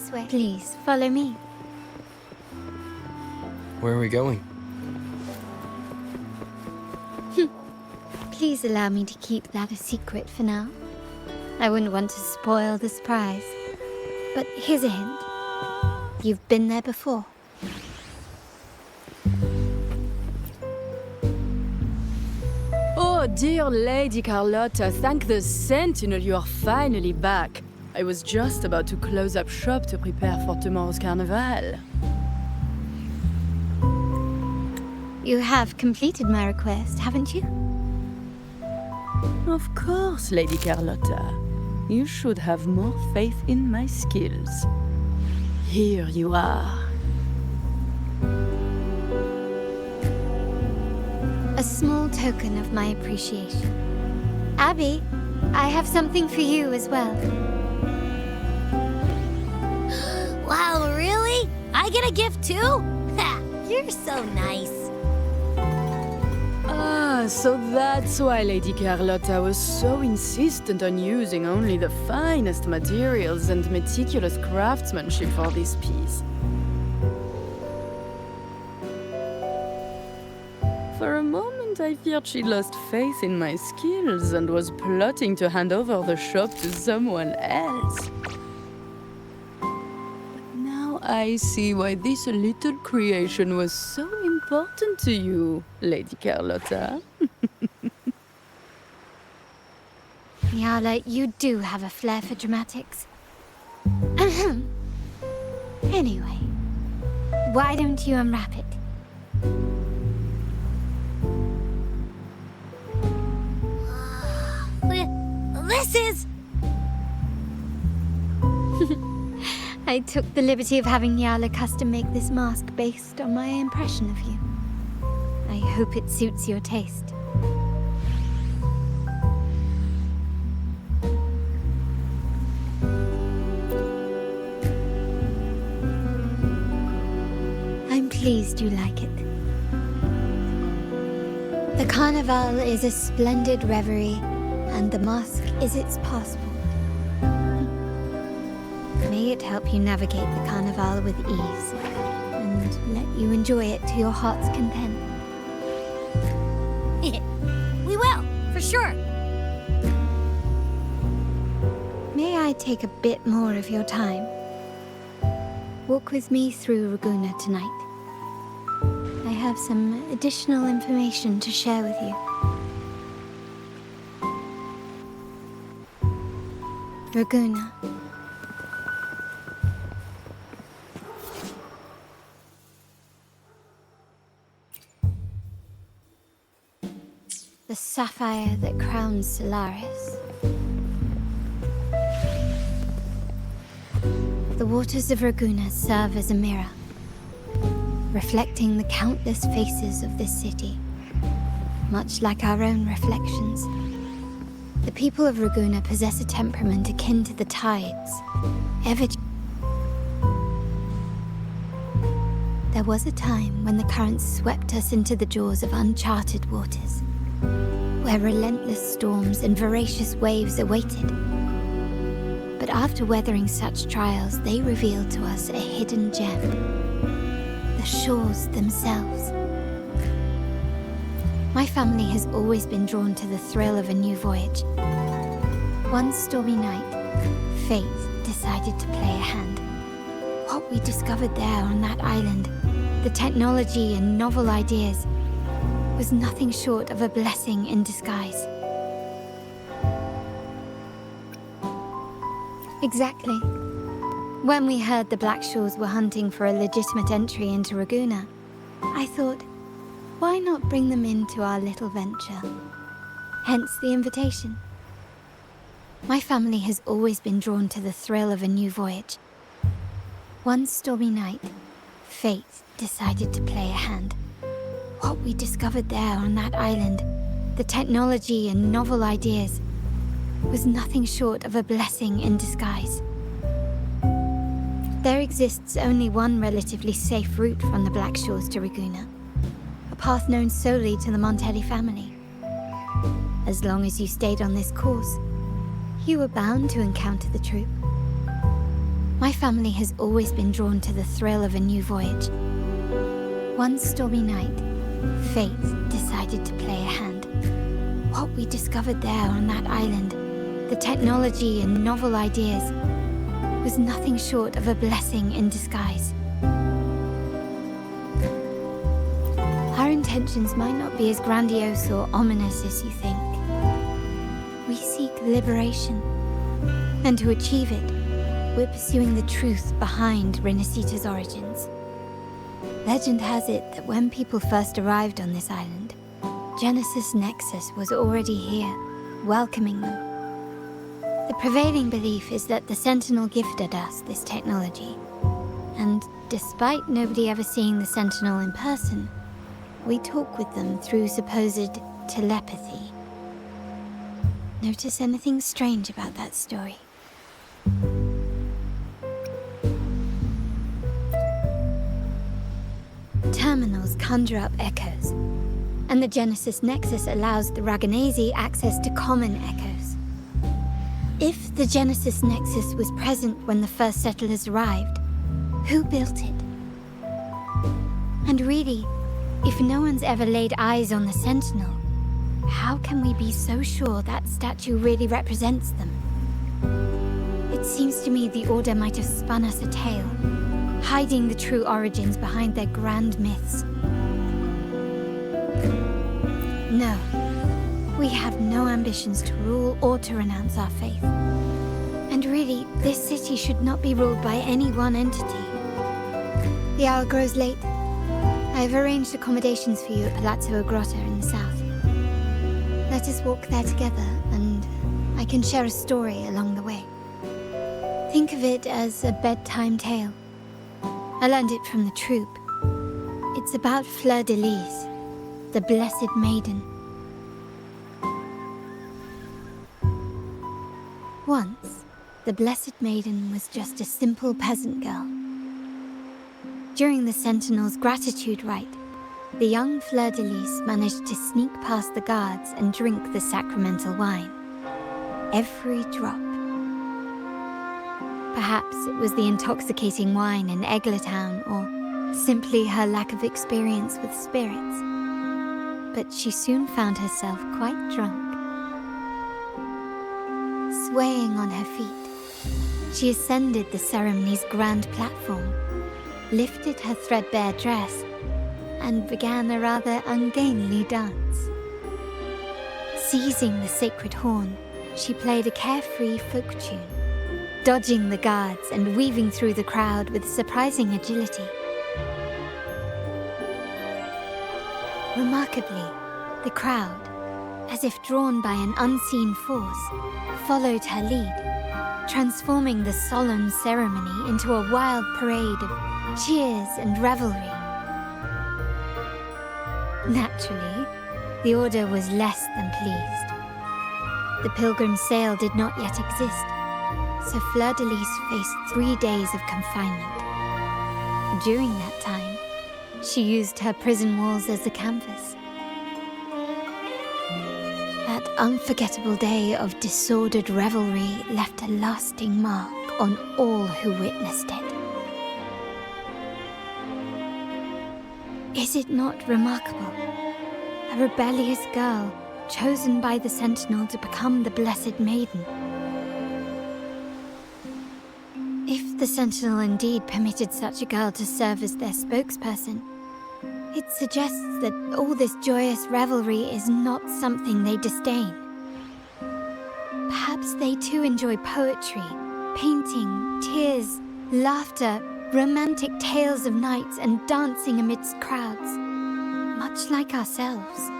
this way. Please, follow me. Where are we going? Please allow me to keep that a secret for now. I wouldn't want to spoil the surprise. But here's a hint. You've been there before. Oh, dear Lady Carlotta, thank the Sentinel you are finally back. I was just about to close up shop to prepare for tomorrow's carnival. You have completed my request, haven't you? Of course, Lady Carlotta. You should have more faith in my skills. Here you are. A small token of my appreciation. Abby, I have something for you as well. Wow, really? I get a gift too? Ha! You're so nice. Ah, so that's why Lady Carlotta was so insistent on using only the finest materials and meticulous craftsmanship for this piece. For a moment, I feared she'd lost faith in my skills and was plotting to hand over the shop to someone else. But now I see why this little creation was so important to you, Lady Carlotta. Nyala, you do have a flair for dramatics. Anyway, why don't you unwrap it? This is... I took the liberty of having Nyala custom make this mask based on my impression of you. I hope it suits your taste. I'm pleased you like it. The Carnival is a splendid reverie, and the mask is its passport. May it help you navigate the Carnival with ease, and let you enjoy it to your heart's content. We will, for sure. May I take a bit more of your time? Walk with me through Ragusa tonight. I have some additional information to share with you. Ragusa. The sapphire that crowns Solaris. The waters of Ragusa serve as a mirror, reflecting the countless faces of this city, much like our own reflections. The people of Ragusa possess a temperament akin to the tides, ever. There was a time when the currents swept us into the jaws of uncharted waters, where relentless storms and voracious waves awaited. But after weathering such trials, they revealed to us a hidden gem, the shores themselves. My family has always been drawn to the thrill of a new voyage. One stormy night, fate decided to play a hand. What we discovered there on that island, the technology and novel ideas, was nothing short of a blessing in disguise. Exactly. When we heard the Blackshaws were hunting for a legitimate entry into Ragusa, I thought, why not bring them into our little venture? Hence the invitation. My family has always been drawn to the thrill of a new voyage. One stormy night, fate decided to play a hand. What we discovered there on that island, the technology and novel ideas, was nothing short of a blessing in disguise. There exists only one relatively safe route from the Blackshaws to Ragusa, a path known solely to the Montelli family. As long as you stayed on this course, you were bound to encounter the troop. My family has always been drawn to the thrill of a new voyage. One stormy night, fate decided to play a hand. What we discovered there on that island, the technology and novel ideas, was nothing short of a blessing in disguise. Our intentions might not be as grandiose or ominous as you think. We seek liberation, and to achieve it, we're pursuing the truth behind Renacita's origins. Legend has it that when people first arrived on this island, Genesis Nexus was already here, welcoming them. The prevailing belief is that the Sentinel gifted us this technology, and despite nobody ever seeing the Sentinel in person, we talk with them through supposed telepathy. Notice anything strange about that story? Terminals conjure up echoes, and the Genesis Nexus allows the Raganazi access to common echoes. If the Genesis Nexus was present when the first settlers arrived, who built it? And really, if no one's ever laid eyes on the Sentinel, how can we be so sure that statue really represents them? It seems to me the Order might have spun us a tale, hiding the true origins behind their grand myths. No, we have no ambitions to rule or to renounce our faith. And really, this city should not be ruled by any one entity. The hour grows late. I have arranged accommodations for you at Palazzo Grotta in the south. Let us walk there together, and I can share a story along the way. Think of it as a bedtime tale. I learned it from the troop. It's about Fleur de Lis, the Blessed Maiden. Once, the Blessed Maiden was just a simple peasant girl. During the Sentinel's gratitude rite, the young Fleur de Lis managed to sneak past the guards and drink the sacramental wine. Every drop. Perhaps it was the intoxicating wine in Eglatown, or simply her lack of experience with spirits. But she soon found herself quite drunk. Swaying on her feet, she ascended the ceremony's grand platform, lifted her threadbare dress, and began a rather ungainly dance. Seizing the sacred horn, she played a carefree folk tune, dodging the guards and weaving through the crowd with surprising agility. Remarkably, the crowd, as if drawn by an unseen force, followed her lead, transforming the solemn ceremony into a wild parade of cheers and revelry. Naturally, the Order was less than pleased. The pilgrim sale did not yet exist, so Fleur de Lis faced 3 days of confinement. During that time, she used her prison walls as a canvas. That unforgettable day of disordered revelry left a lasting mark on all who witnessed it. Is it not remarkable? A rebellious girl chosen by the Sentinel to become the Blessed Maiden. If the Sentinel indeed permitted such a girl to serve as their spokesperson, it suggests that all this joyous revelry is not something they disdain. Perhaps they too enjoy poetry, painting, tears, laughter, romantic tales of nights, and dancing amidst crowds, much like ourselves.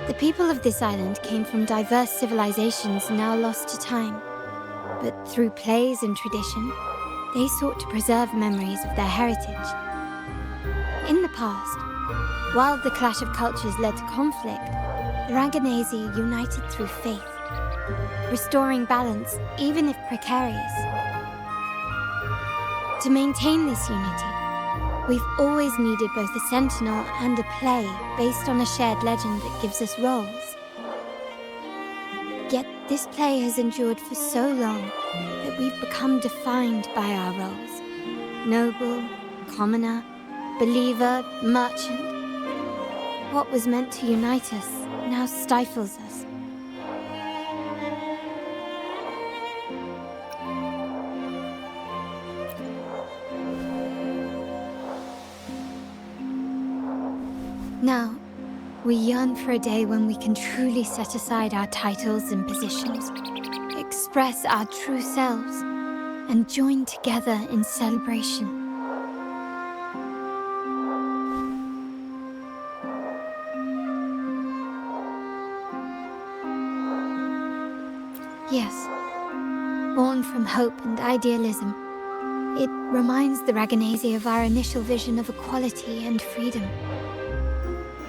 The people of this island came from diverse civilizations now lost to time, but through plays and tradition, they sought to preserve memories of their heritage. In the past, While the clash of cultures led to conflict, the Raganazi united through faith, restoring balance even if precarious. To maintain this unity, we've always needed both a sentinel and a play based on a shared legend that gives us roles. Yet this play has endured for so long that we've become defined by our roles. Noble, commoner, believer, merchant. What was meant to unite us now stifles us. Now, we yearn for a day when we can truly set aside our titles and positions, express our true selves, and join together in celebration. Yes, born from hope and idealism, it reminds the Raganazi of our initial vision of equality and freedom.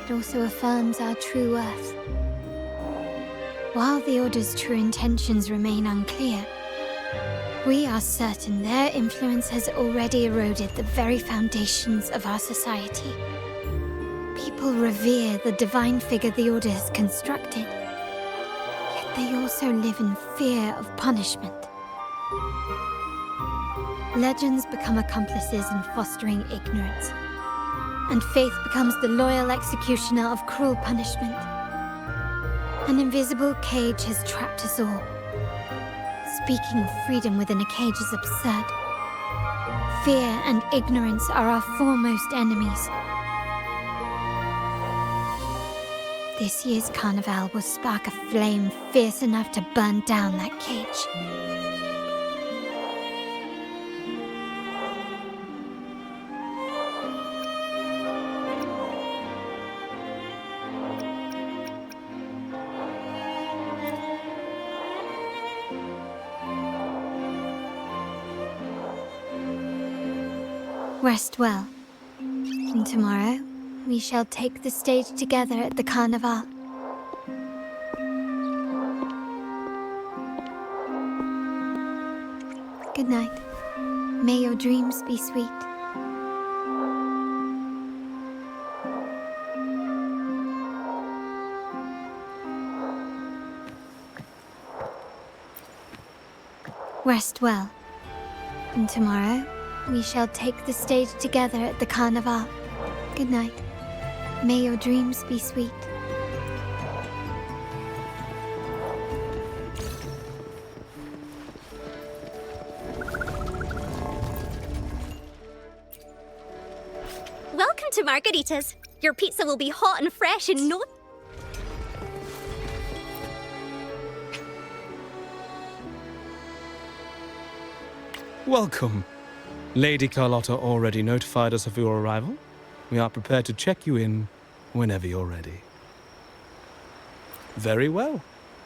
It also affirms our true worth. While the Order's true intentions remain unclear, we are certain their influence has already eroded the very foundations of our society. People revere the divine figure the Order has constructed, yet they also live in fear of punishment. Legends become accomplices in fostering ignorance, and faith becomes the loyal executioner of cruel punishment. An invisible cage has trapped us all. Speaking of freedom within a cage is absurd. Fear and ignorance are our foremost enemies. This year's carnival will spark a flame fierce enough to burn down that cage. Rest well, and tomorrow we shall take the stage together at the Carnival. Good night. May your dreams be sweet. Rest well, and tomorrow we shall take the stage together at the Carnival. Good night. May your dreams be sweet. Welcome to Margarita's. Your pizza will be hot and fresh in no... Welcome. Lady Carlotta already notified us of your arrival. We are prepared to check you in whenever you're ready. Very well.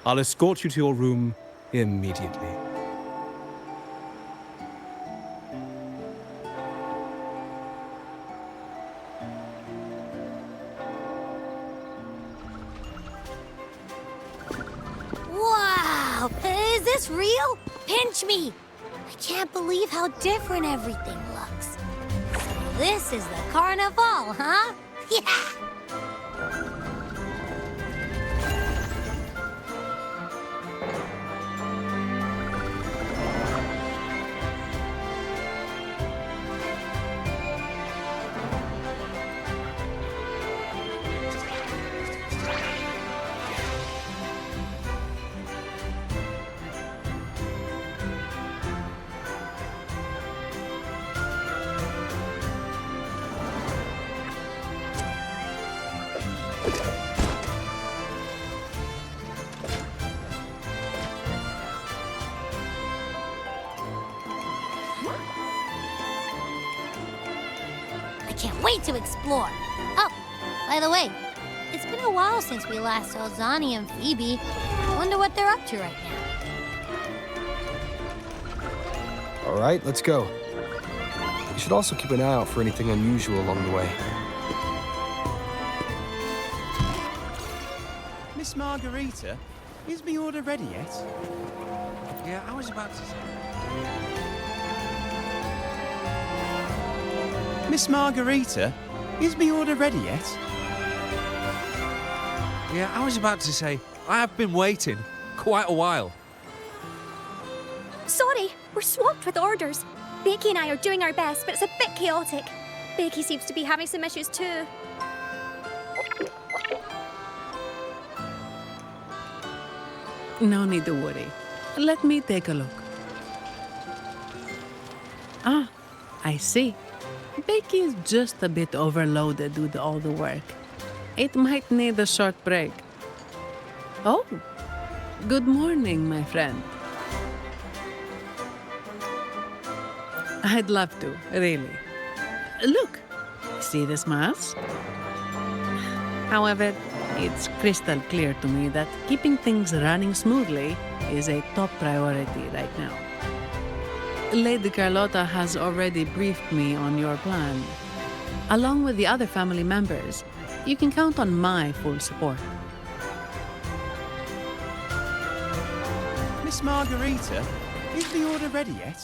I'll escort you to your room immediately. Wow! Is this real? Pinch me! I can't believe how different everything looks. So this is the carnival, huh? Yeah! Can't wait to explore. Oh, by the way, it's been a while since we last saw Zani and Phoebe. I wonder what they're up to right now. All right, let's go. You should also keep an eye out for anything unusual along the way. Margarita, is me order ready yet? Yeah, I was about to say. Miss Margarita, is me order ready yet? Yeah, I was about to say, I have been waiting quite a while. Sorry, we're swamped with orders. Becky and I are doing our best, but it's a bit chaotic. Becky seems to be having some issues too. No need to worry. Let me take a look. Ah, I see. Becky is just a bit overloaded with all the work. It might need a short break. Oh, good morning, my friend. I'd love to, really. Look, see this mask? However, it's crystal clear to me that keeping things running smoothly is a top priority right now. Lady Carlotta has already briefed me on your plan. Along with the other family members, you can count on my full support. Miss Margarita, is the order ready yet?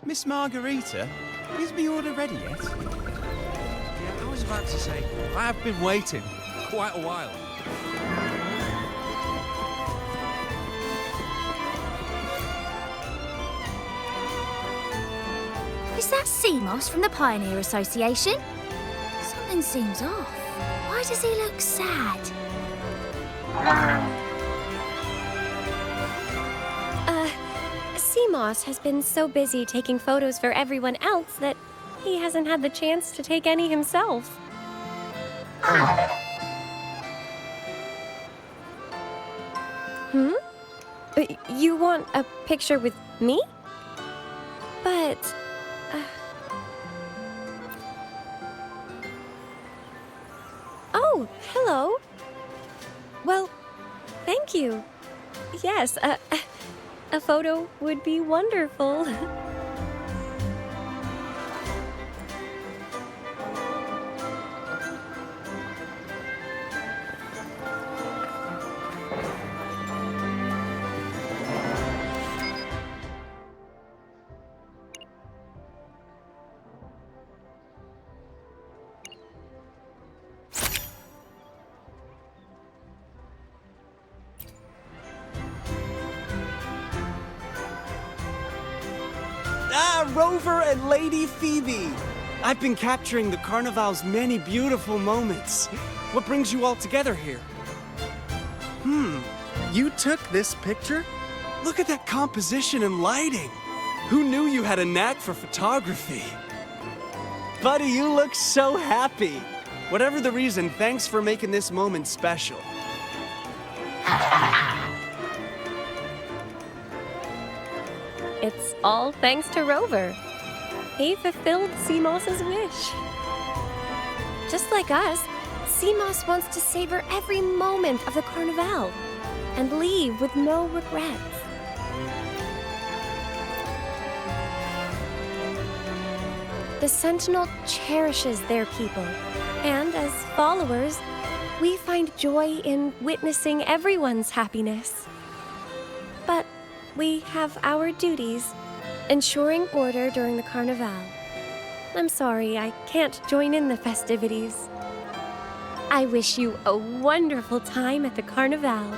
Miss Margarita, is the order ready yet? Yeah, I was about to say, I have been waiting quite a while. Is that Seamoss from the Pioneer Association? Something seems off. Why does he look sad? Seamoss has been so busy taking photos for everyone else that he hasn't had the chance to take any himself. You want a picture with me? But... Oh, hello. Well, thank you. Yes, a photo would be wonderful. Ah, Rover and Lady Phoebe! I've been capturing the Carnival's many beautiful moments. What brings you all together here? You took this picture? Look at that composition and lighting. Who knew you had a knack for photography? Buddy, you look so happy. Whatever the reason, thanks for making this moment special. It's all thanks to Rover. He fulfilled Seamoss's wish. Just like us, Seamoss wants to savor every moment of the Carnival and leave with no regrets. The Sentinel cherishes their people, and as followers, we find joy in witnessing everyone's happiness. But we have our duties, ensuring order during the Carnival. I'm sorry I can't join in the festivities. I wish you a wonderful time at the Carnival.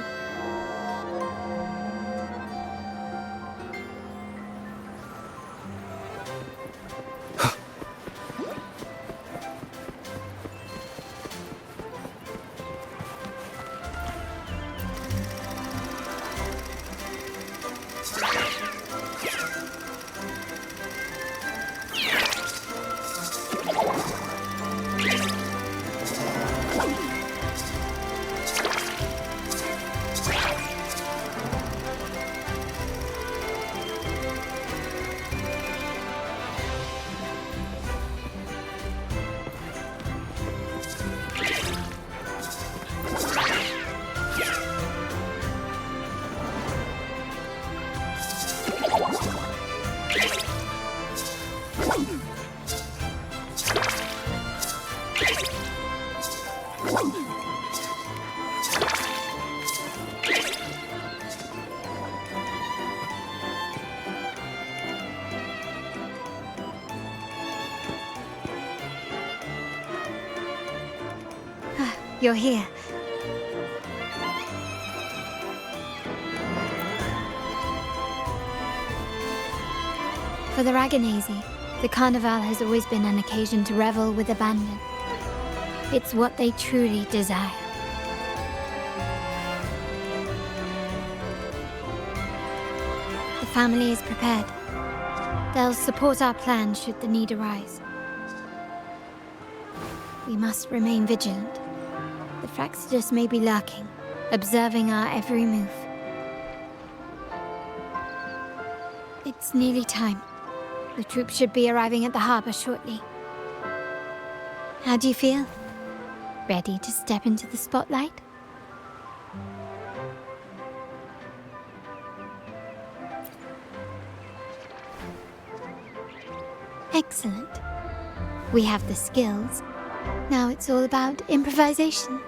you're here. For the Raganazi, the Carnival has always been an occasion to revel with abandon. It's what they truly desire. The family is prepared. They'll support our plan should the need arise. We must remain vigilant. The Fraxidus may be lurking, observing our every move. It's nearly time. The troops should be arriving at the harbor shortly. How do you feel? Ready to step into the spotlight? Excellent. We have the skills. Now it's all about improvisation.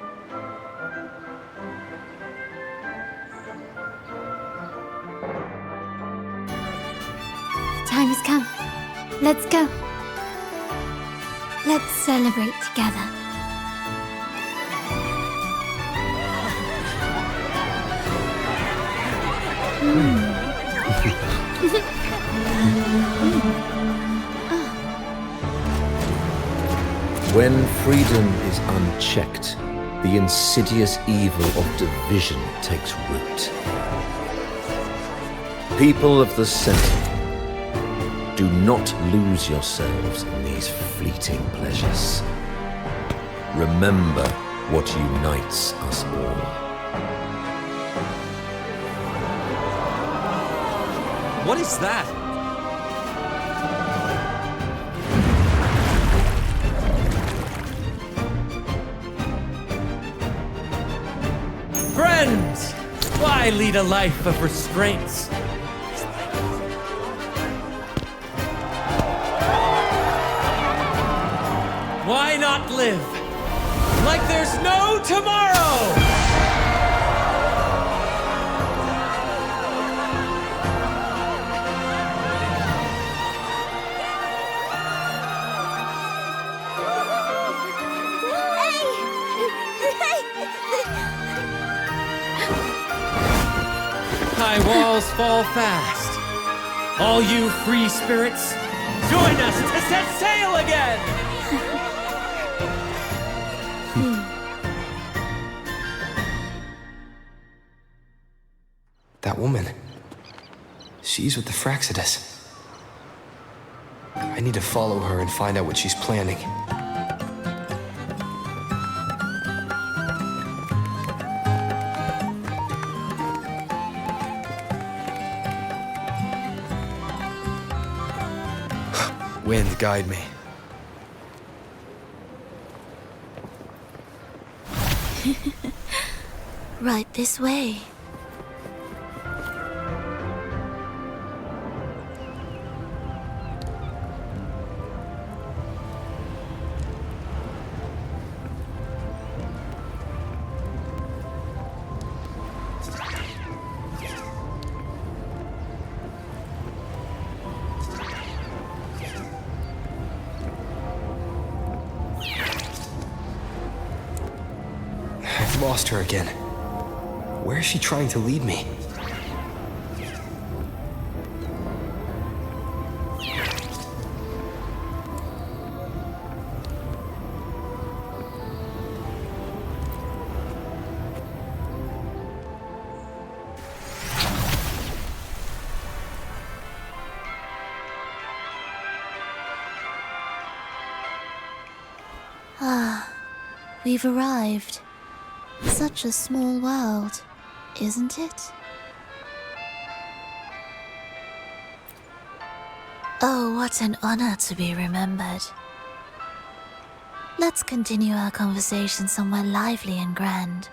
The time has come. Let's go. Let's celebrate together. When freedom is unchecked, the insidious evil of division takes root. People of the Sentinel, do not lose yourselves in these fleeting pleasures. Remember what unites us all. What is that? Friends! Why lead a life of restraints? Why not live like there's no tomorrow? High walls fall fast. All you free spirits, join us to set sail again! That woman. She's with the Fraxidus. I need to follow her and find out what she's planning. Wind, guide me. Right this way. I've lost her again. Where is she trying to lead me? Ah, we've arrived. Such a small world, isn't it? Oh, what an honor to be remembered. Let's continue our conversation somewhere lively and grand.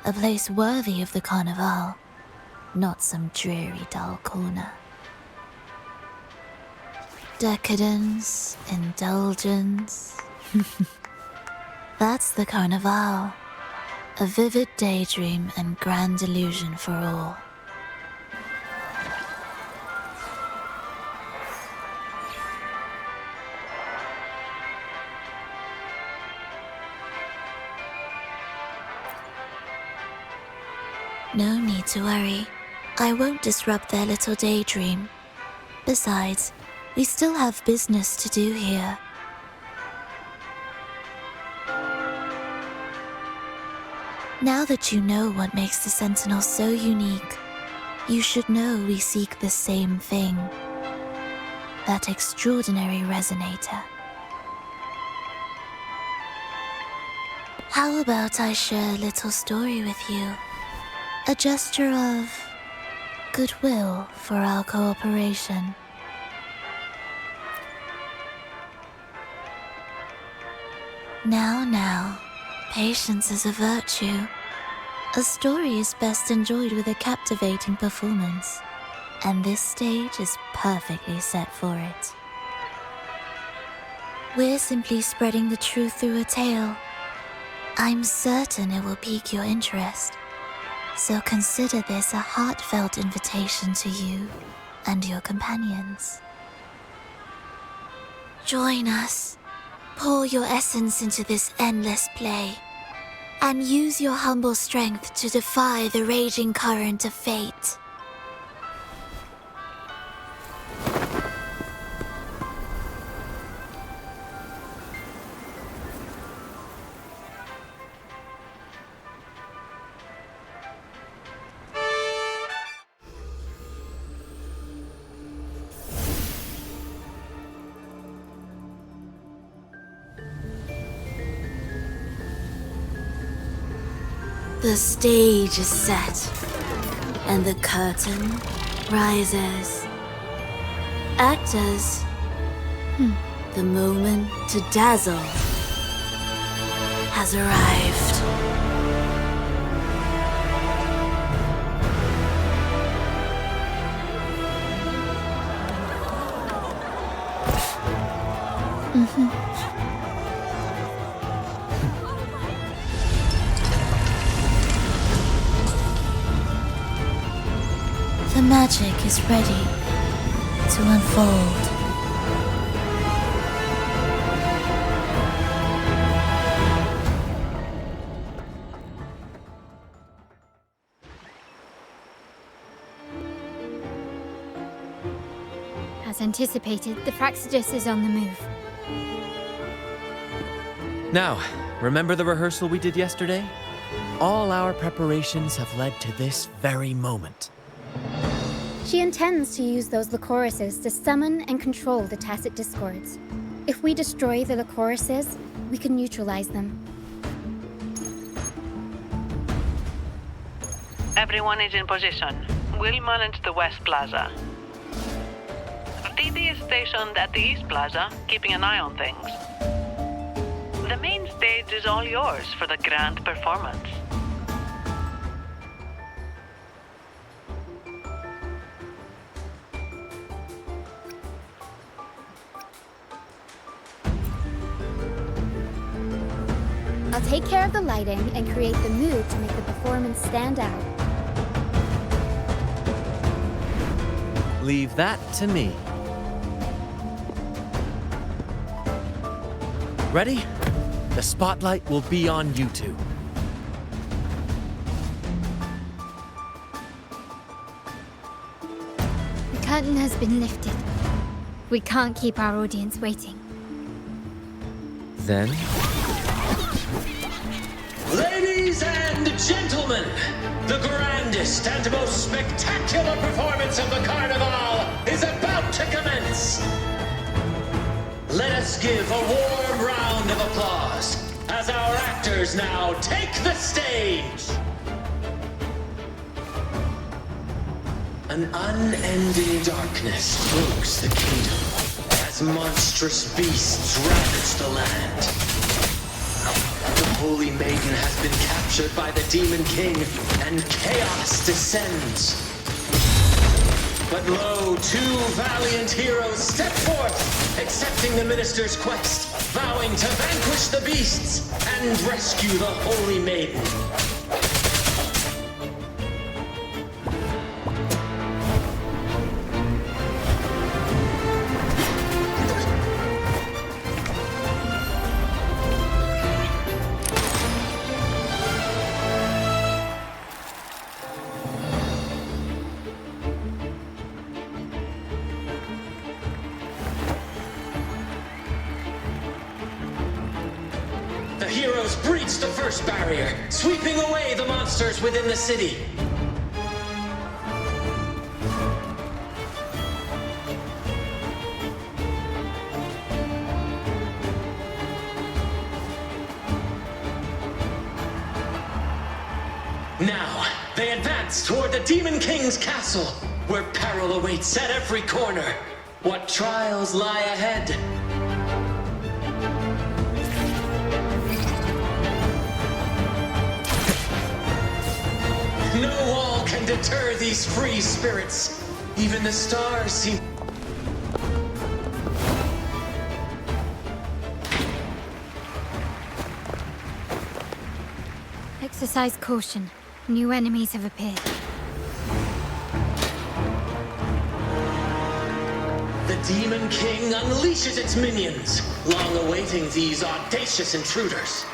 A place worthy of the Carnival, not some dreary, dull corner. Decadence, indulgence. That's the Carnival. A vivid daydream and grand illusion for all. No need to worry. I won't disrupt their little daydream. Besides, we still have business to do here. Now that you know what makes the Sentinel so unique, you should know we seek the same thing. That extraordinary resonator. How about I share a little story with you? A gesture of goodwill for our cooperation. Now, patience is a virtue. A story is best enjoyed with a captivating performance, and this stage is perfectly set for it. We're simply spreading the truth through a tale. I'm certain it will pique your interest, so consider this a heartfelt invitation to you and your companions. Join us. Pour your essence into this endless play, and use your humble strength to defy the raging current of fate. The stage is set, and the curtain rises. Actors, the moment to dazzle has arrived. The magic is ready to unfold. As anticipated, the Fraxidus is on the move. Now, remember the rehearsal we did yesterday? All our preparations have led to this very moment. She intends to use those Lycoruses to summon and control the Tacit Discords. If we destroy the Lycoruses, we can neutralize them. Everyone is in position. We'll manage the West Plaza. DD is stationed at the East Plaza, keeping an eye on things. The main stage is all yours for the grand performance. I'll take care of the lighting and create the mood to make the performance stand out. Leave that to me. Ready? The spotlight will be on you two. The curtain has been lifted. We can't keep our audience waiting. Then... Ladies and gentlemen, the grandest and most spectacular performance of the Carnival is about to commence. Let us give a warm round of applause as our actors now take the stage. An unending darkness cloaks the kingdom as monstrous beasts ravage the land. The Holy Maiden has been captured by the Demon King, and chaos descends. But lo, two valiant heroes step forth, accepting the minister's quest, vowing to vanquish the beasts and rescue the Holy Maiden. heroes breach the first barrier, sweeping away the monsters within the city. Now, they advance toward the Demon King's castle, where peril awaits at every corner. What trials lie ahead? No wall can deter these free spirits. Even the stars seem... Exercise caution. New enemies have appeared. The Demon King unleashes its minions, long awaiting these audacious intruders.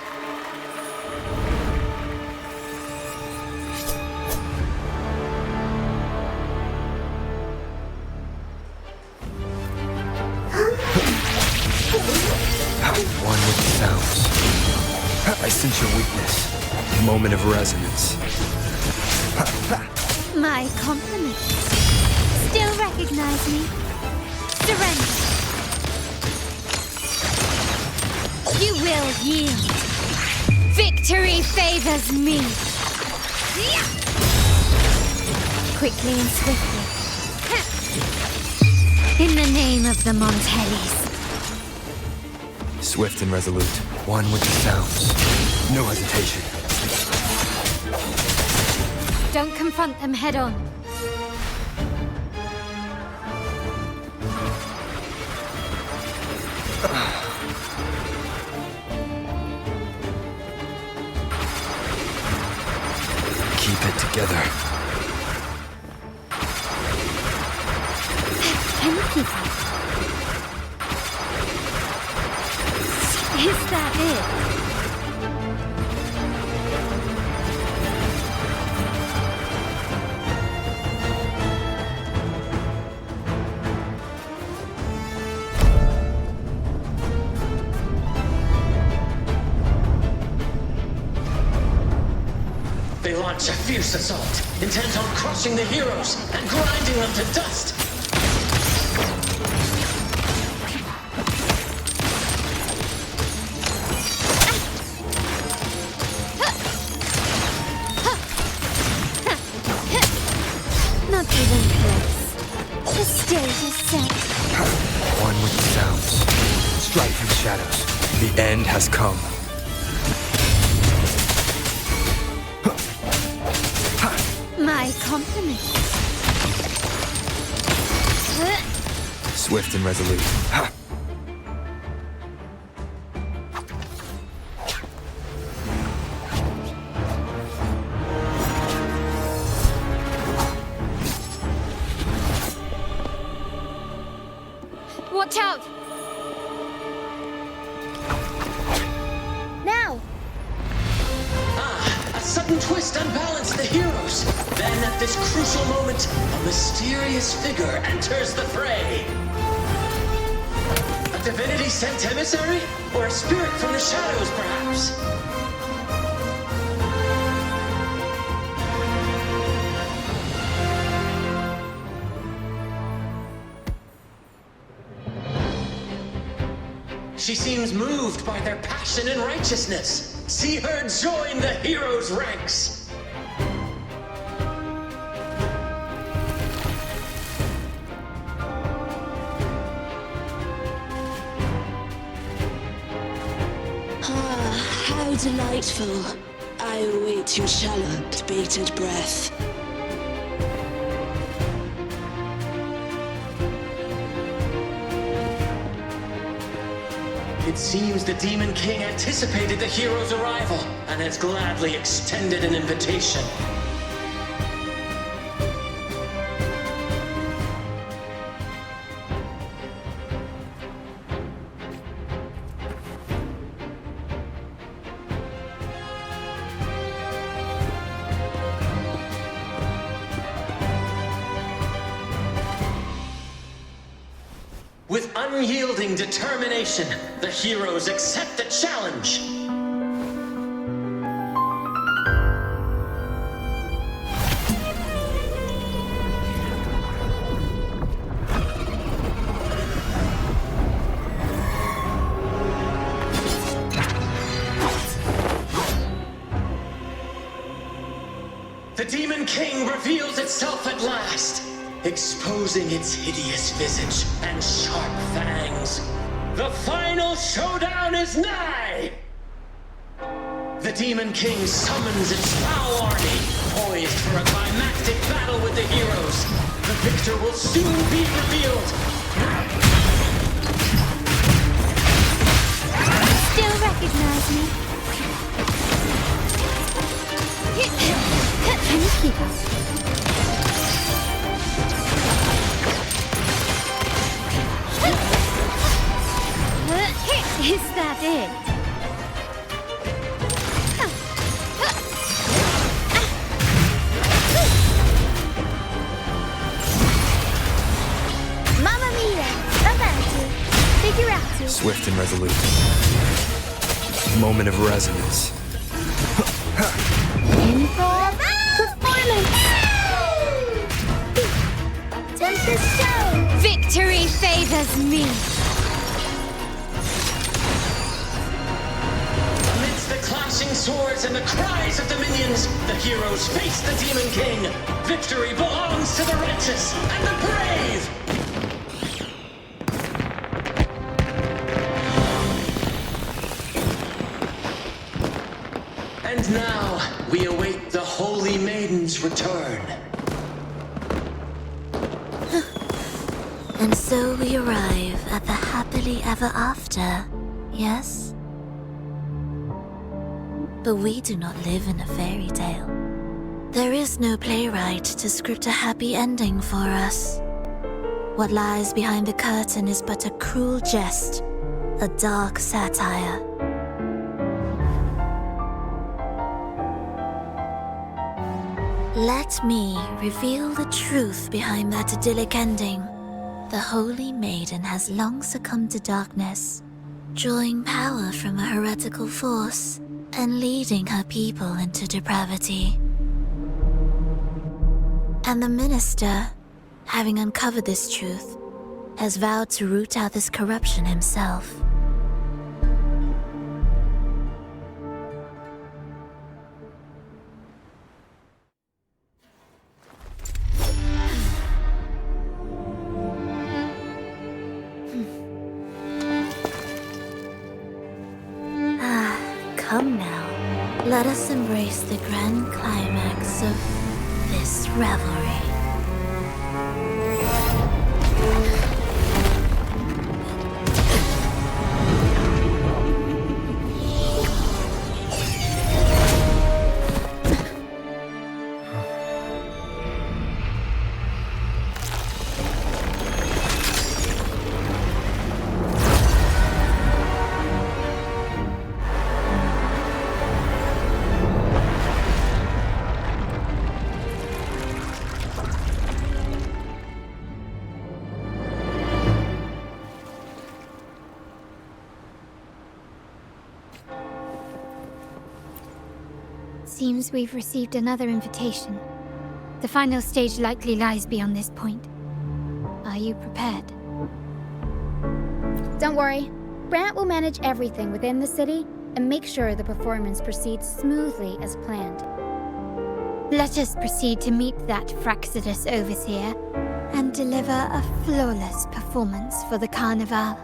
One with the sounds. I sense your weakness. Moment of resonance. My compliments. Still recognize me? Surrender. You will yield. Victory favors me. Quickly and swiftly. In the name of the Montellis. Swift and resolute. One with the sounds. No hesitation. Don't confront them head on. Keep it together. Is that it? They launch a fierce assault, intent on crushing the heroes and grinding them to dust. Not even close. The stage is set. One with the sounds. Strike from the shadows. The end has come. My compliments. Swift and resolute. Ha! Watch out! Now! A sudden twist unbalanced the heroes. Then at this crucial moment, a mysterious figure enters the fray. A divinity sent emissary? Or a spirit from the shadows, perhaps? She seems moved by their passion and righteousness. See her join the heroes' ranks. Ah, how delightful. I await your shallow, bated breath. It seems the Demon King anticipated the hero's arrival and has gladly extended an invitation. With unyielding determination, the heroes accept the challenge. Demon King reveals itself at last, exposing its hideous visage and sharp fangs. The final showdown is nigh! The Demon King summons its foul army, poised for a climactic battle with the heroes. The victor will soon be revealed. Still recognize me? Can you keep up? Is that it? Mamma mia! Avanti! Figurati! Swift and resolute. Moment of resonance. Improv performance! Tempest show! Victory favors me! Amidst the clashing swords and the cries of the minions, the heroes face the Demon King. Victory belongs to the righteous and the brave! And now, we await the Holy Maiden's return. And so we arrive at the happily ever after, yes? But we do not live in a fairy tale. There is no playwright to script a happy ending for us. What lies behind the curtain is but a cruel jest, a dark satire. Let me reveal the truth behind that idyllic ending. The Holy Maiden has long succumbed to darkness, drawing power from a heretical force and leading her people into depravity. And the minister, having uncovered this truth, has vowed to root out this corruption himself. Come now, let us embrace the grand climax of this revelry. Seems we've received another invitation. The final stage likely lies beyond this point. Are you prepared? Don't worry. Brant will manage everything within the city and make sure the performance proceeds smoothly as planned. Let us proceed to meet that Fraxidus overseer and deliver a flawless performance for the Carnival.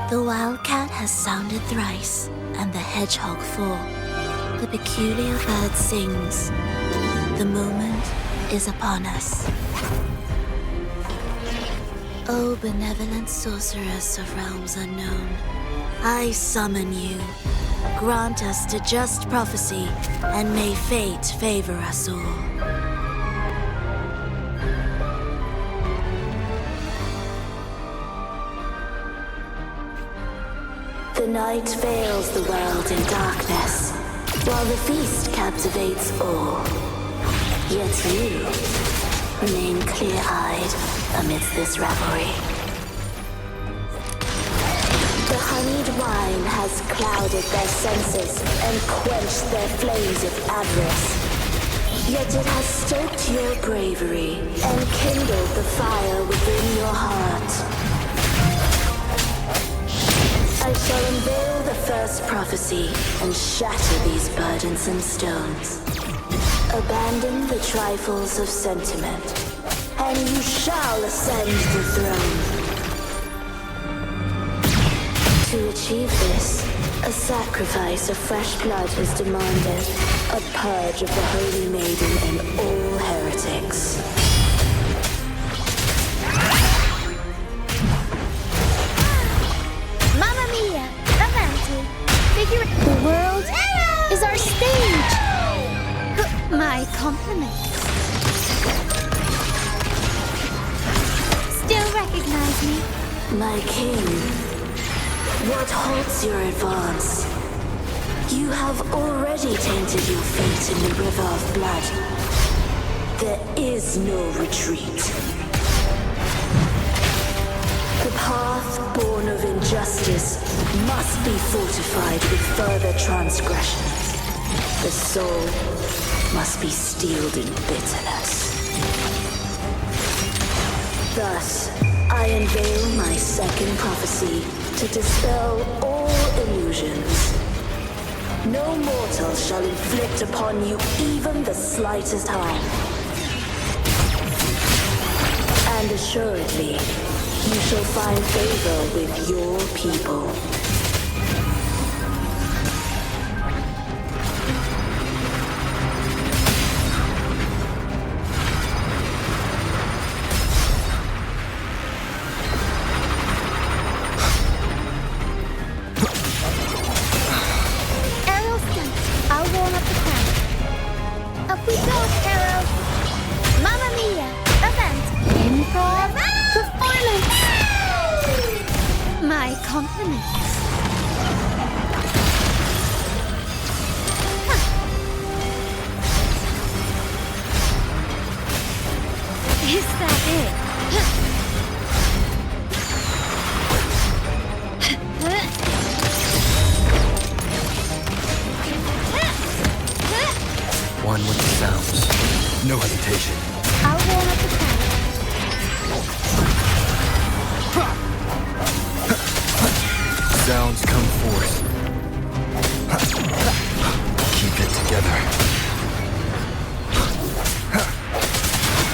The wildcat has sounded thrice, and the hedgehog four. The peculiar bird sings. The moment is upon us. O benevolent sorceress of realms unknown, I summon you. Grant us to just prophecy, and may fate favor us all. The night veils the world in darkness, while the feast captivates all. Yet you remain clear-eyed amidst this revelry. honeyed wine has clouded their senses and quenched their flames of avarice. Yet it has stoked your bravery and kindled the fire within your heart. I shall unveil the first prophecy and shatter these burdensome stones. Abandon the trifles of sentiment, and you shall ascend the throne. To achieve this, a sacrifice of fresh blood is demanded, a purge of the Holy Maiden and all heretics. Mamma mia! Avanti! The world is our stage! My compliments. Still recognize me? My king. What halts your advance? You have already tainted your feet in the river of blood. There is no retreat. The path born of injustice must be fortified with further transgressions. The soul must be steeled in bitterness. Thus, I unveil my second prophecy to dispel all illusions. No mortal shall inflict upon you even the slightest harm. And assuredly, you shall find favor with your people. One with the sounds. No hesitation. I'll warm up the crowd. Sounds come forth. Keep it together.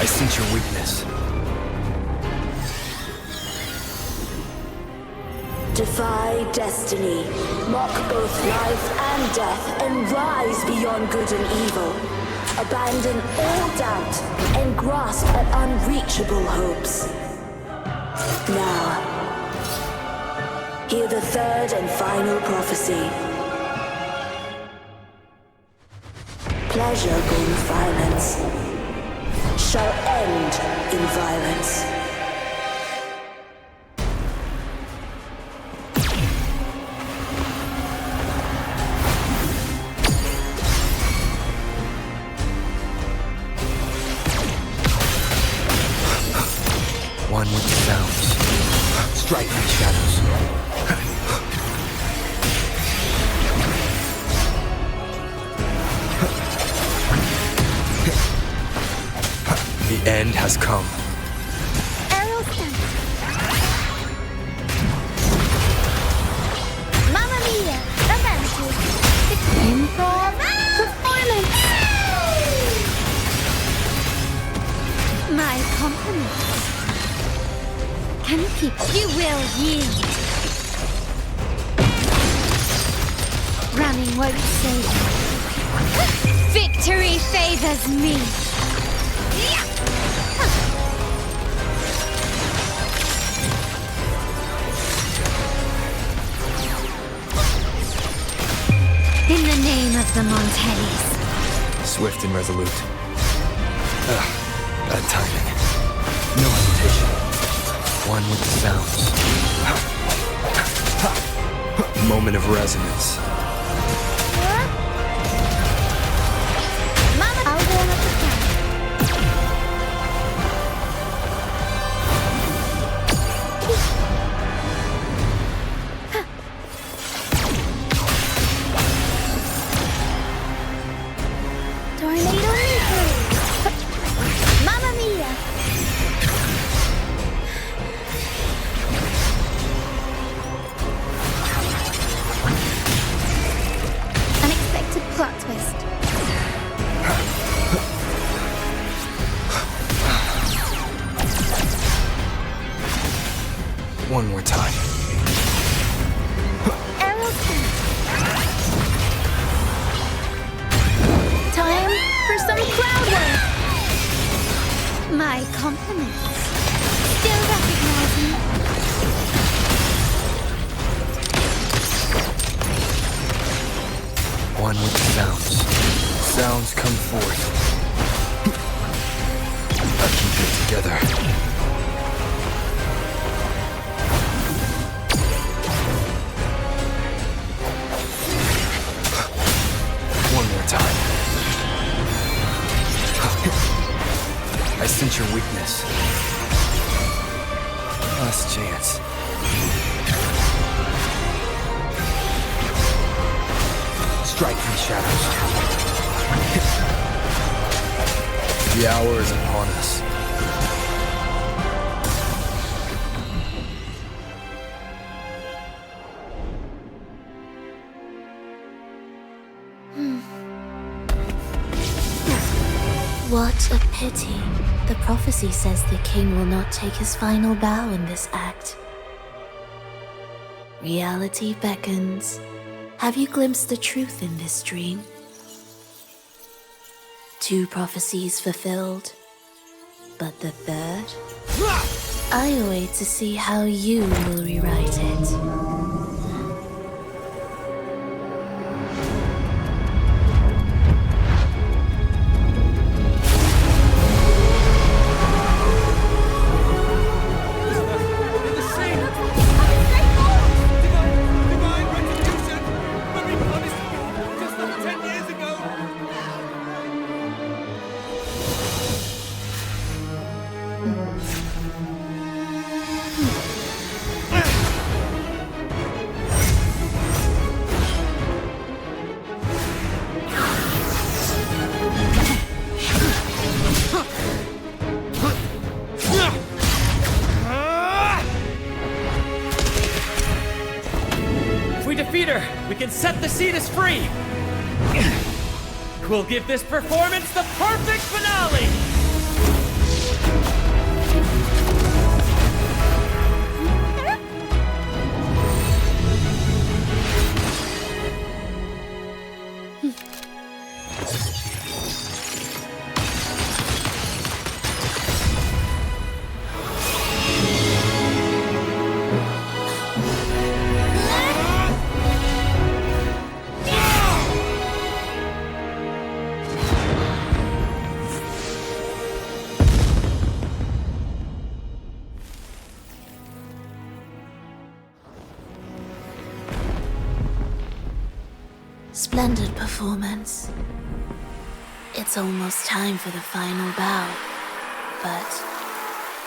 I sense your weakness. Defy destiny, mock both life and death, and rise beyond good and evil. Abandon all doubt and grasp at unreachable hopes. Now, hear the third and final prophecy. Pleasure born of violence shall end in violence. One with the sounds. Strike my shadows. The end has come. Aerial stance. Mamma mia! Avanti! Improv performance! My compliments. Can you keep? You will yield. Running won't save you. Victory favors me. In the name of the Montellis. Swift and resolute. Bad timing. No hesitation. One with the sounds. Moment of resonance. Mama, I'll warm up the crowd. some crowd work! My compliments. Still recognize me? One with the sounds. Sounds come forth. I keep it together. One more time. I sense your weakness. Last chance. Strike from the shadows. The hour is upon us. What a pity. The prophecy says the king will not take his final bow in this act. Reality beckons. Have you glimpsed the truth in this dream? 2 prophecies fulfilled, but the third? I await to see how you will rewrite it. We can set the Cetus free! We'll give this performance the perfect finale! Splendid performance. It's almost time for the final bow, but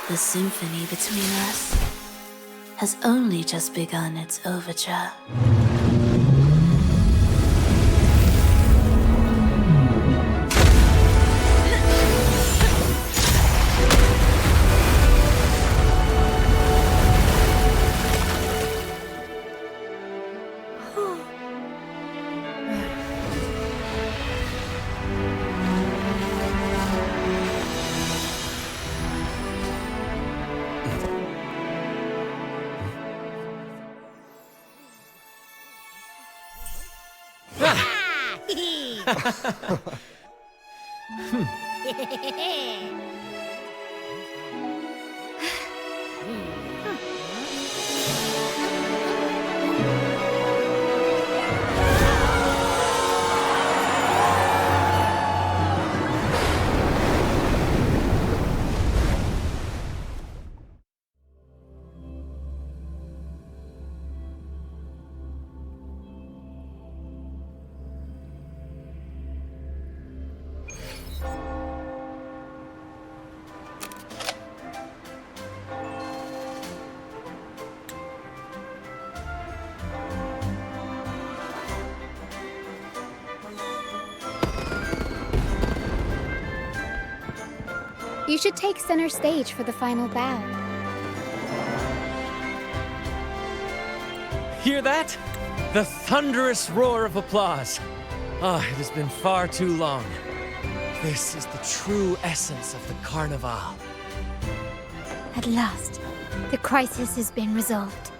the symphony between us has only just begun its overture. You should take center stage for the final bow. Hear that? The thunderous roar of applause. Ah, it has been far too long. This is the true essence of the Carnival. At last, the crisis has been resolved.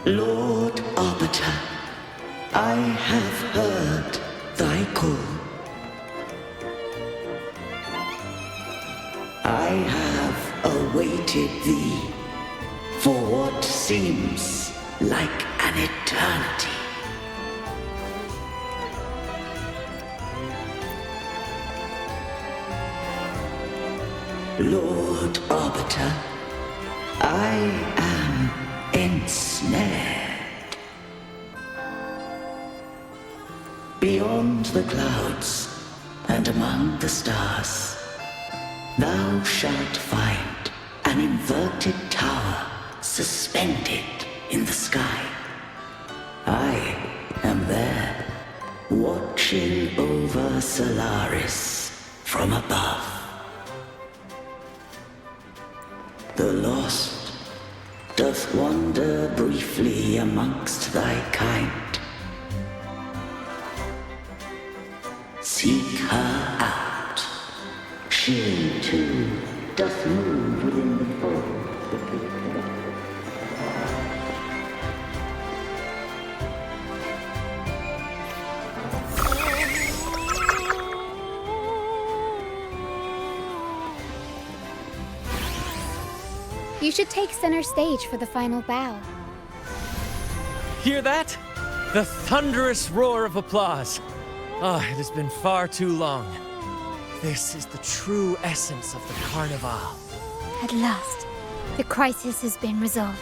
Lord Arbiter, I have heard thy call. I have awaited thee for what seems like an eternity. Lord Arbiter, I am ensnared. Beyond the clouds and among the stars, thou shalt find an inverted tower suspended in the sky. I am there, watching over Solaris from above. The lost doth wander briefly amongst thy kind. Seek her out. She, too, doth move within the fold. You should take center stage for the final bow. Hear that? The thunderous roar of applause. Ah, it has been far too long. This is the true essence of the Carnival. At last, the crisis has been resolved.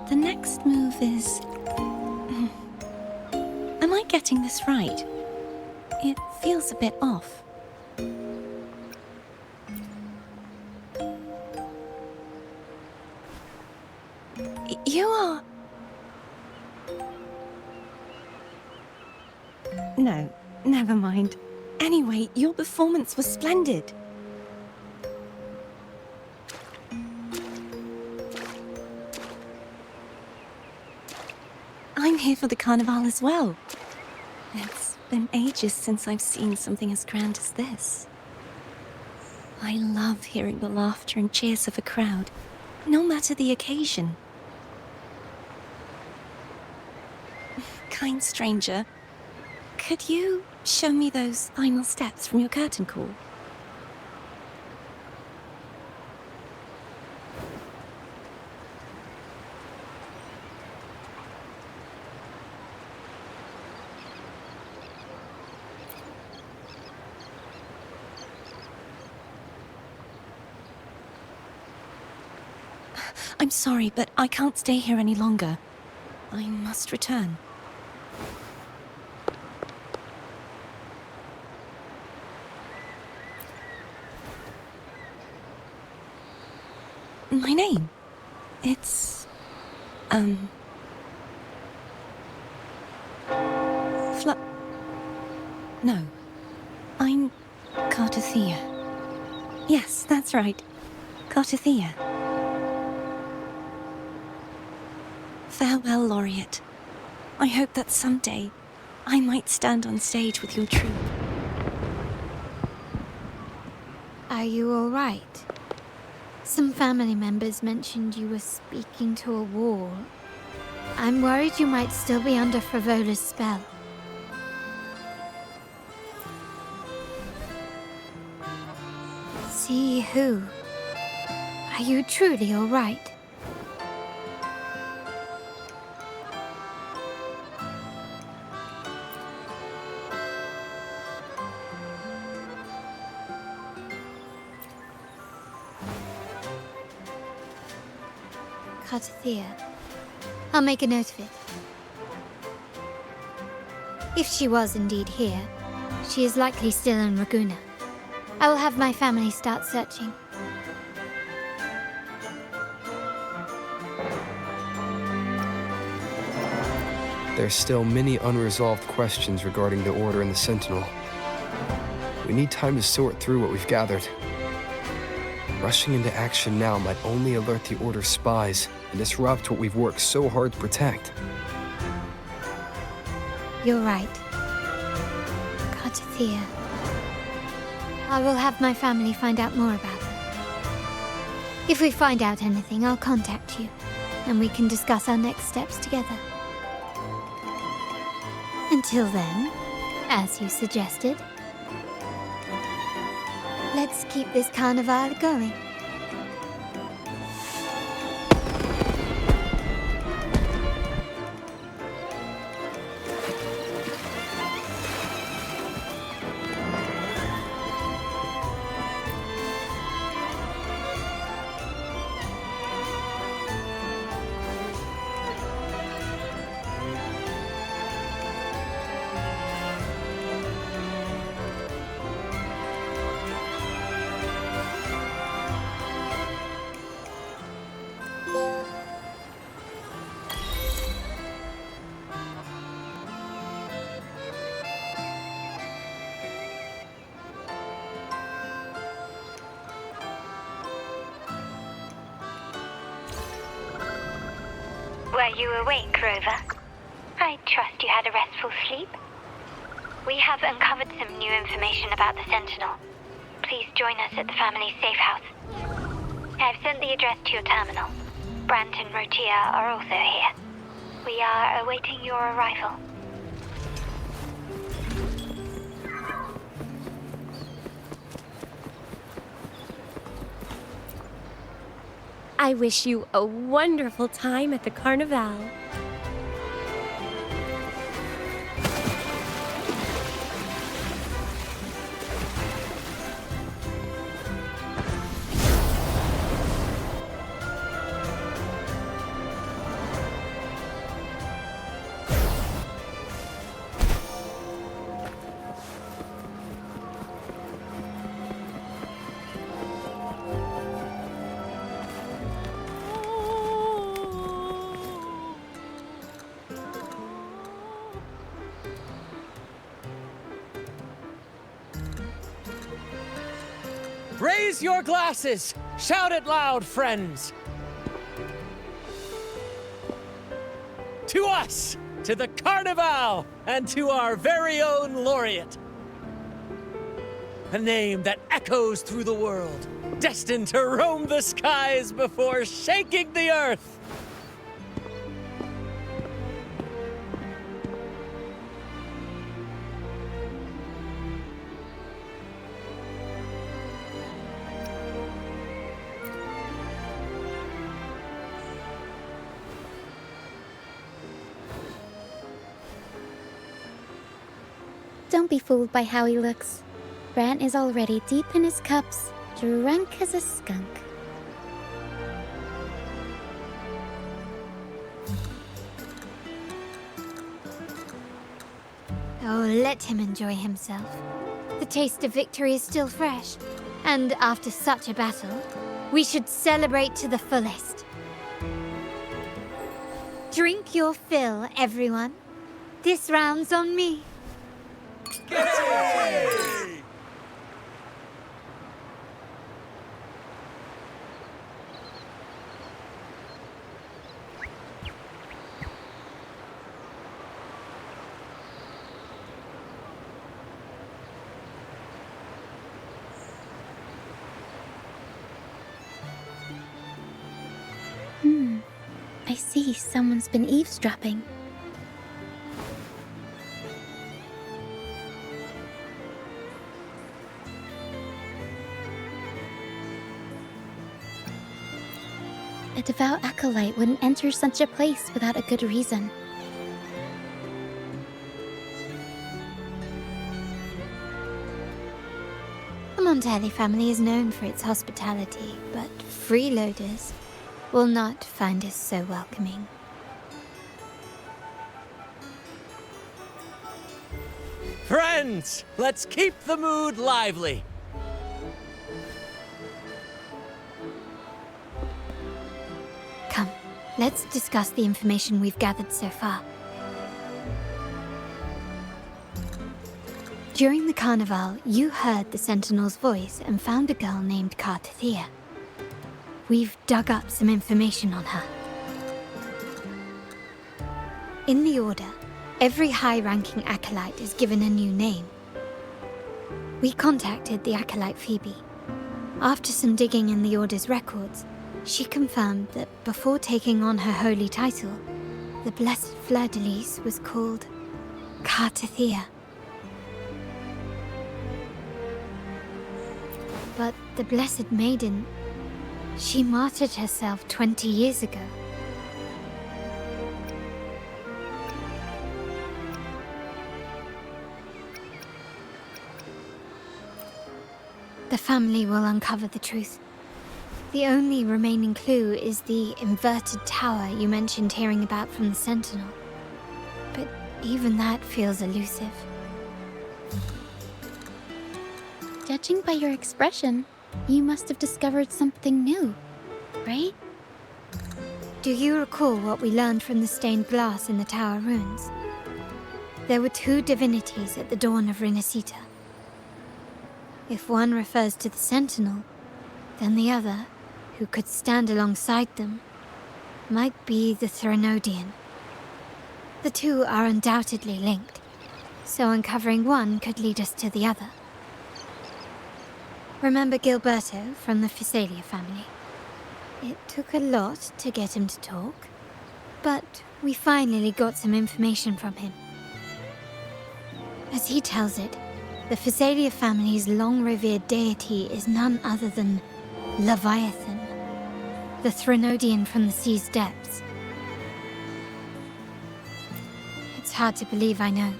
The next move is... Am I getting this right? It feels a bit off. You are... No, never mind. Anyway, your performance was splendid. I'm here for the Carnival as well. It's been ages since I've seen something as grand as this. I love hearing the laughter and cheers of a crowd, no matter the occasion. Kind stranger, could you show me those final steps from your curtain call? I'm sorry, but I can't stay here any longer. I must return. My name? It's... No. I'm... Cartothea. Yes, that's right. Cartothea. Farewell, Laureate. I hope that someday I might stand on stage with your troupe. Are you all right? Some family members mentioned you were speaking to a wall. I'm worried you might still be under Frivola's spell. See who? Are you truly all right? Cartothea. I'll make a note of it. If she was indeed here, she is likely still in Raguna. I will have my family start searching. There's still many unresolved questions regarding the Order and the Sentinel. We need time to sort through what we've gathered. Rushing into action now might only alert the Order's spies and disrupt what we've worked so hard to protect. You're right. Cartathea. I will have my family find out more about her. If we find out anything, I'll contact you, and we can discuss our next steps together. Until then, as you suggested, let's keep this carnival going. Were you awake, Rover? I trust you had a restful sleep. We have uncovered some new information about the Sentinel. Please join us at the family's safe house. I've sent the address to your terminal. Brant and Rotia are also here. We are awaiting your arrival. I wish you a wonderful time at the Carnival. Raise your glasses! Shout it loud, friends! To us! To the Carnival! And to our very own laureate! A name that echoes through the world, destined to roam the skies before shaking the earth! Don't be fooled by how he looks. Brant is already deep in his cups, drunk as a skunk. Oh, let him enjoy himself. The taste of victory is still fresh. And after such a battle, we should celebrate to the fullest. Drink your fill, everyone. This round's on me. I see someone's been eavesdropping. A devout acolyte wouldn't enter such a place without a good reason. The Montelli family is known for its hospitality, but freeloaders will not find us so welcoming. Friends, let's keep the mood lively. Come, let's discuss the information we've gathered so far. During the carnival, you heard the Sentinel's voice and found a girl named Cartathea. We've dug up some information on her. In the Order, every high-ranking acolyte is given a new name. We contacted the acolyte Phoebe. After some digging in the Order's records, she confirmed that before taking on her holy title, the Blessed Fleur-de-Lis was called Cartathea. But the Blessed Maiden, she martyred herself 20 years ago. The family will uncover the truth. The only remaining clue is the inverted tower you mentioned hearing about from the Sentinel. But even that feels elusive. Judging by your expression, you must have discovered something new, right? Do you recall what we learned from the stained glass in the tower ruins? There were 2 divinities at the dawn of Renacita. If one refers to the Sentinel, then the other, who could stand alongside them, might be the Threnodian. The 2 are undoubtedly linked, so uncovering one could lead us to the other. Remember Gilberto from the Physalia family? It took a lot to get him to talk, but we finally got some information from him. As he tells it, the Physalia family's long-revered deity is none other than Leviathan, the Threnodian from the sea's depths. It's hard to believe, I know.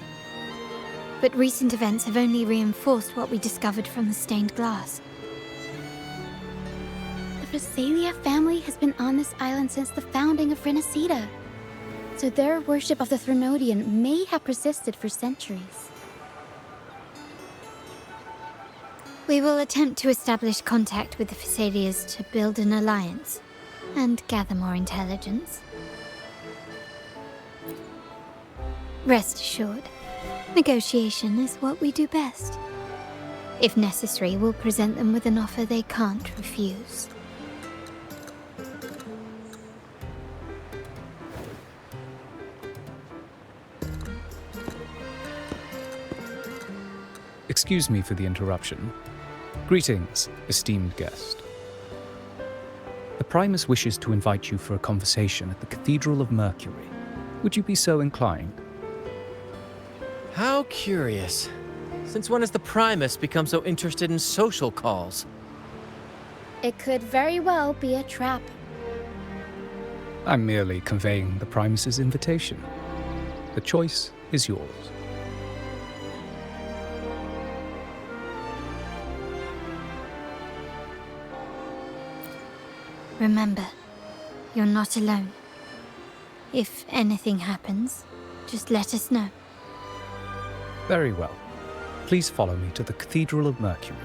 But recent events have only reinforced what we discovered from the stained glass. The Physalia family has been on this island since the founding of Renacita, so their worship of the Threnodian may have persisted for centuries. We will attempt to establish contact with the Physalias to build an alliance and gather more intelligence. Rest assured, negotiation is what we do best. If necessary, we'll present them with an offer they can't refuse. Excuse me for the interruption. Greetings, esteemed guest. The Primus wishes to invite you for a conversation at the Cathedral of Mercury. Would you be so inclined? How curious. Since when has the Primus become so interested in social calls? It could very well be a trap. I'm merely conveying the Primus's invitation. The choice is yours. Remember, you're not alone. If anything happens, just let us know. Very well. Please follow me to the Cathedral of Mercury.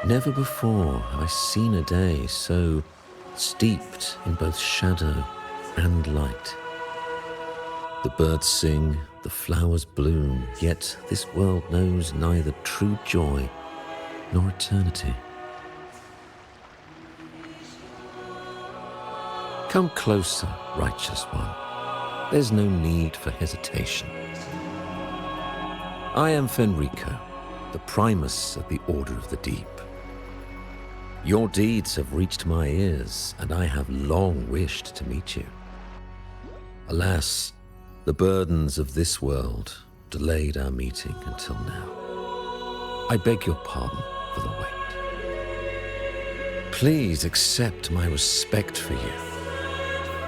Never before have I seen a day so steeped in both shadow and light. The birds sing, the flowers bloom, yet this world knows neither true joy nor eternity. Come closer, righteous one. There's no need for hesitation. I am Fenrico, the Primus of the Order of the Deep. Your deeds have reached my ears, and I have long wished to meet you. Alas, the burdens of this world delayed our meeting until now. I beg your pardon for the wait. Please accept my respect for you.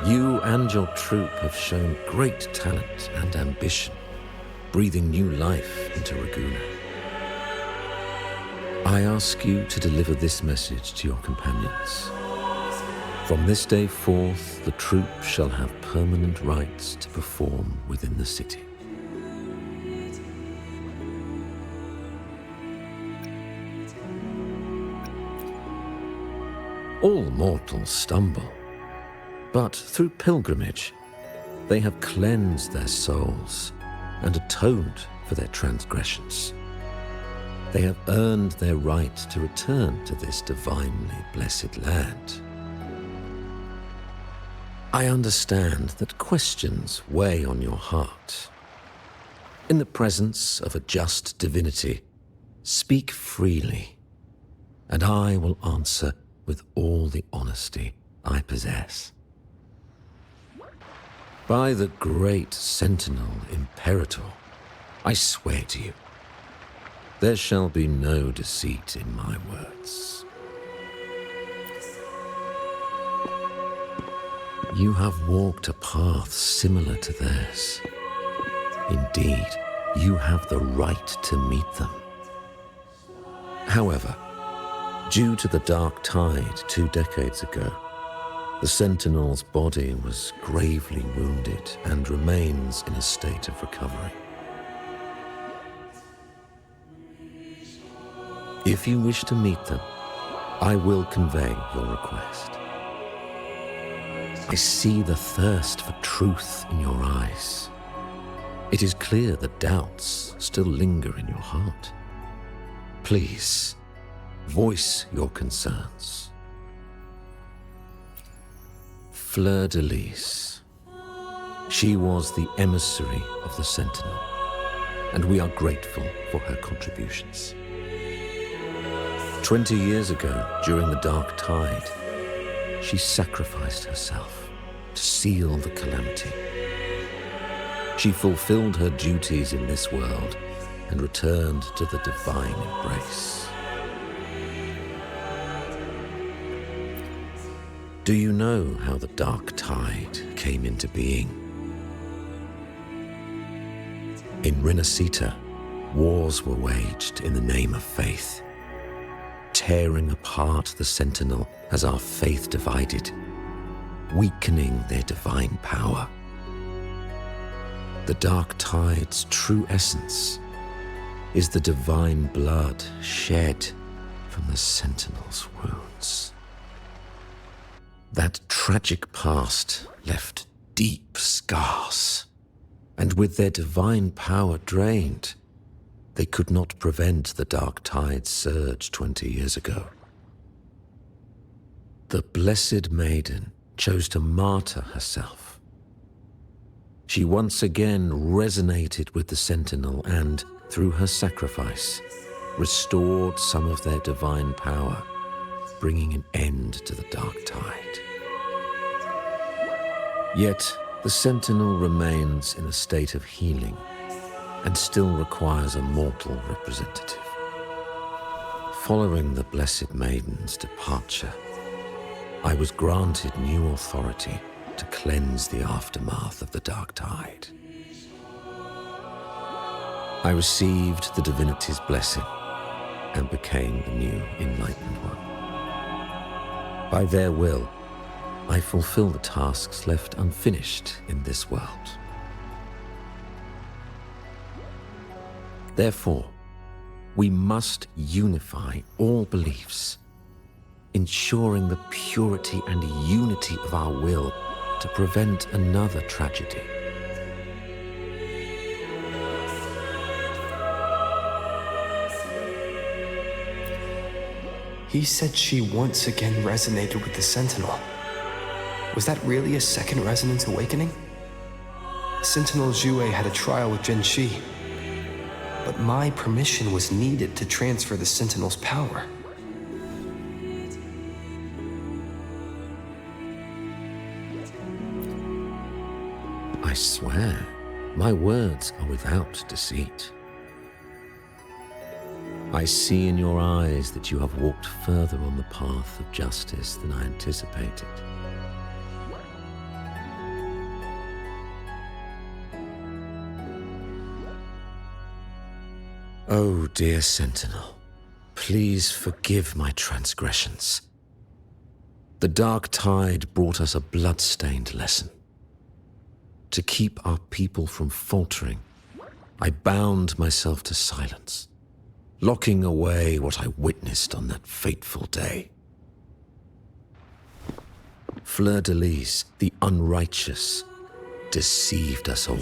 You and your troop have shown great talent and ambition, breathing new life into Ragusa. I ask you to deliver this message to your companions. From this day forth, the troop shall have permanent rights to perform within the city. All mortals stumble, but through pilgrimage, they have cleansed their souls and atoned for their transgressions. They have earned their right to return to this divinely blessed land. I understand that questions weigh on your heart. In the presence of a just divinity, speak freely, and I will answer with all the honesty I possess. By the great Sentinel Imperator, I swear to you, there shall be no deceit in my words. You have walked a path similar to theirs. Indeed, you have the right to meet them. However, due to the Dark Tide 2 decades ago, the Sentinel's body was gravely wounded and remains in a state of recovery. If you wish to meet them, I will convey your request. I see the thirst for truth in your eyes. It is clear that doubts still linger in your heart. Please, voice your concerns. Fleur-de-Lis. She was the emissary of the Sentinel, and we are grateful for her contributions. 20 years ago, during the Dark Tide, she sacrificed herself to seal the calamity. She fulfilled her duties in this world and returned to the divine embrace. Do you know how the Dark Tide came into being? In Rinascita, wars were waged in the name of faith, tearing apart the Sentinel as our faith divided, weakening their divine power. The Dark Tide's true essence is the divine blood shed from the Sentinel's wounds. That tragic past left deep scars, and with their divine power drained, they could not prevent the Dark Tide's surge 20 years ago. The Blessed Maiden chose to martyr herself. She once again resonated with the Sentinel and, through her sacrifice, restored some of their divine power, bringing an end to the Dark Tide. Yet, the Sentinel remains in a state of healing and still requires a mortal representative. Following the Blessed Maiden's departure, I was granted new authority to cleanse the aftermath of the Dark Tide. I received the Divinity's blessing and became the new Enlightened One. By their will, I fulfill the tasks left unfinished in this world. Therefore, we must unify all beliefs, ensuring the purity and unity of our will to prevent another tragedy. He said she once again resonated with the Sentinel. Was that really a second resonance awakening? Sentinel Jue had a trial with Jinshi, but my permission was needed to transfer the Sentinel's power. I swear, my words are without deceit. I see in your eyes that you have walked further on the path of justice than I anticipated. Oh, dear Sentinel, please forgive my transgressions. The dark tide brought us a blood-stained lesson. To keep our people from faltering, I bound myself to silence, locking away what I witnessed on that fateful day. Fleur-de-Lis, the unrighteous, deceived us all.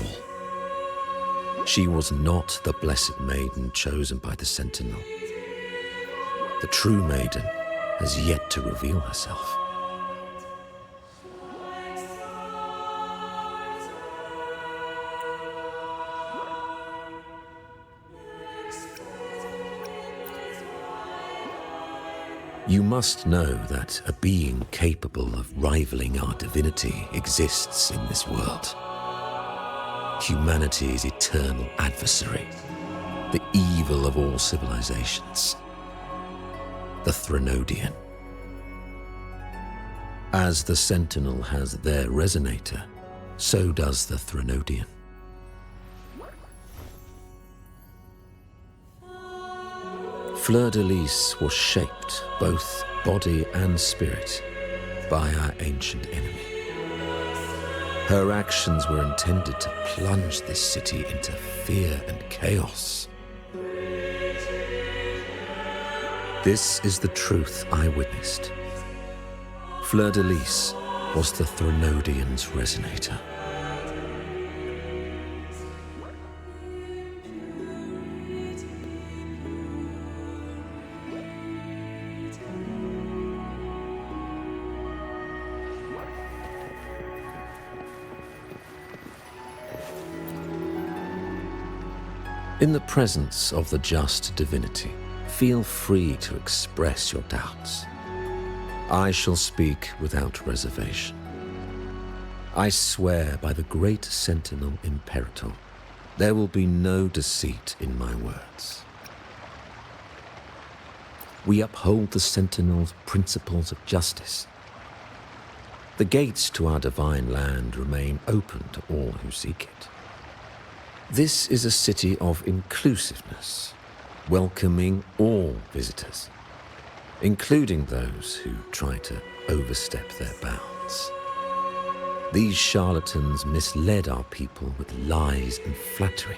She was not the blessed maiden chosen by the Sentinel. The true maiden has yet to reveal herself. You must know that a being capable of rivaling our divinity exists in this world. Humanity's eternal adversary, the evil of all civilizations, the Threnodian. As the Sentinel has their resonator, so does the Threnodian. Fleur-de-Lis was shaped, both body and spirit, by our ancient enemy. Her actions were intended to plunge this city into fear and chaos. This is the truth I witnessed. Fleur-de-Lis was the Threnodian's resonator. In the presence of the just divinity, feel free to express your doubts. I shall speak without reservation. I swear by the great Sentinel Imperator, there will be no deceit in my words. We uphold the Sentinel's principles of justice. The gates to our divine land remain open to all who seek it. This is a city of inclusiveness, welcoming all visitors, including those who try to overstep their bounds. These charlatans misled our people with lies and flattery,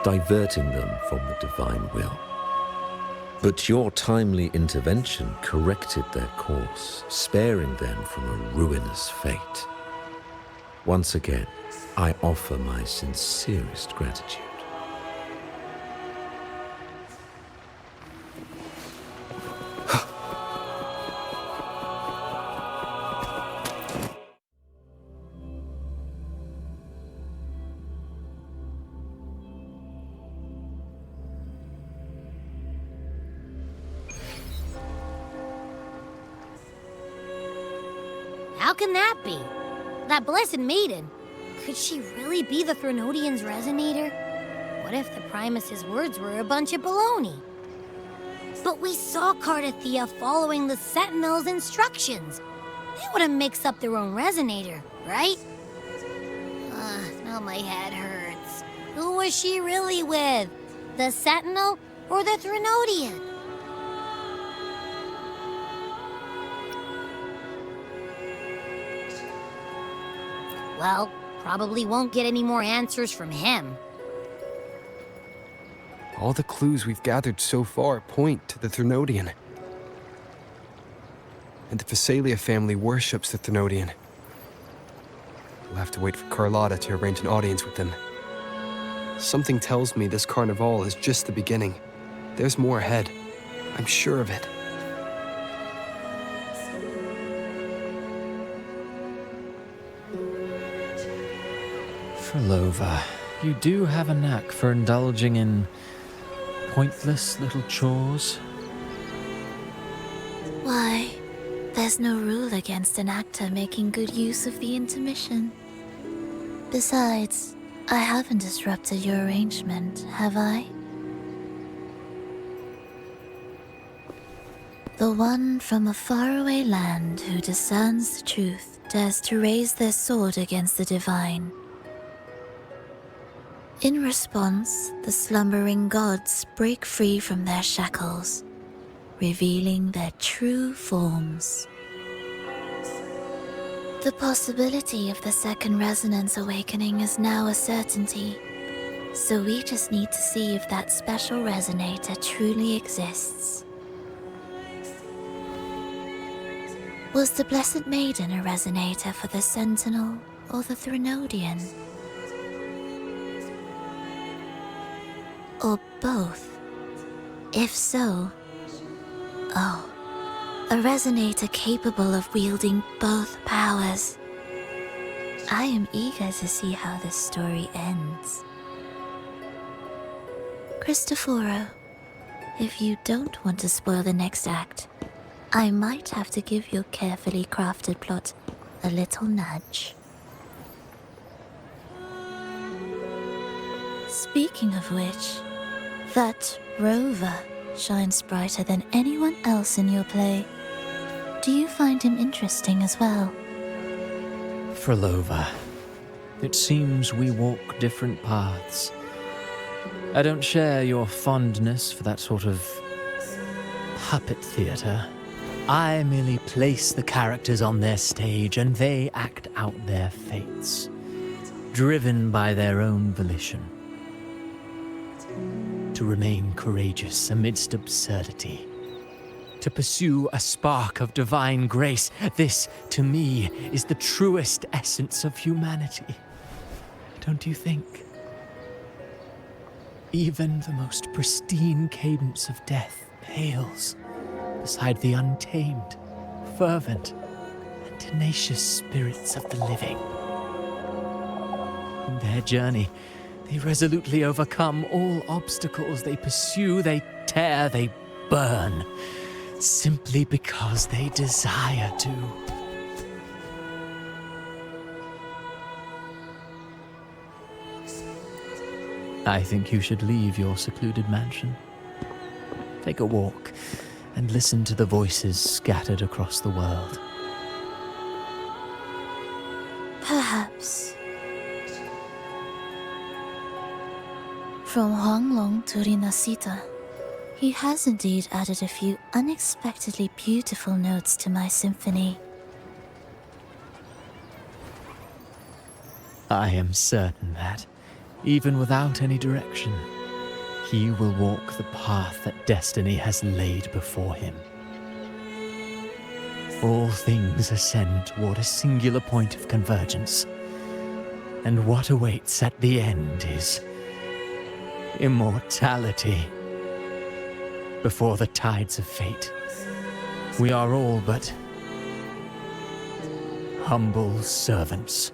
diverting them from the divine will. But your timely intervention corrected their course, sparing them from a ruinous fate. Once again, I offer my sincerest gratitude. How can that be? That blessed maiden. Could she really be the Threnodian's resonator? What if the Primus's words were a bunch of baloney? But we saw Cardathea following the Sentinel's instructions. They wouldn't mix up their own resonator, right? Now my head hurts. Who was she really with? The Sentinel or the Threnodian? Well, probably won't get any more answers from him. All the clues we've gathered so far point to the Threnodian. And the Phasalia family worships the Threnodian. We'll have to wait for Carlotta to arrange an audience with them. Something tells me this carnival is just the beginning. There's more ahead. I'm sure of it. Frolova, you do have a knack for indulging in pointless little chores. Why, there's no rule against an actor making good use of the intermission. Besides, I haven't disrupted your arrangement, have I? The one from a faraway land who discerns the truth dares to raise their sword against the divine. In response, the slumbering gods break free from their shackles, revealing their true forms. The possibility of the second resonance awakening is now a certainty, so we just need to see if that special resonator truly exists. Was the Blessed Maiden a resonator for the Sentinel or the Threnodian? Or both? If so, a resonator capable of wielding both powers. I am eager to see how this story ends. Cristoforo, if you don't want to spoil the next act, I might have to give your carefully crafted plot a little nudge. Speaking of which, that rover shines brighter than anyone else in your play. Do you find him interesting as well? Frolova, it seems we walk different paths. I don't share your fondness for that sort of puppet theater. I merely place the characters on their stage and they act out their fates, driven by their own volition. To remain courageous amidst absurdity. To pursue a spark of divine grace. This, to me, is the truest essence of humanity. Don't you think? Even the most pristine cadence of death pales beside the untamed, fervent, and tenacious spirits of the living. In their journey, they resolutely overcome all obstacles. They pursue, they tear, they burn, simply because they desire to. I think you should leave your secluded mansion. Take a walk and listen to the voices scattered across the world. Perhaps. From Huanglong to Rinasita, he has indeed added a few unexpectedly beautiful notes to my symphony. I am certain that, even without any direction, he will walk the path that destiny has laid before him. All things ascend toward a singular point of convergence, and what awaits at the end is immortality. Before the tides of fate, we are all but humble servants.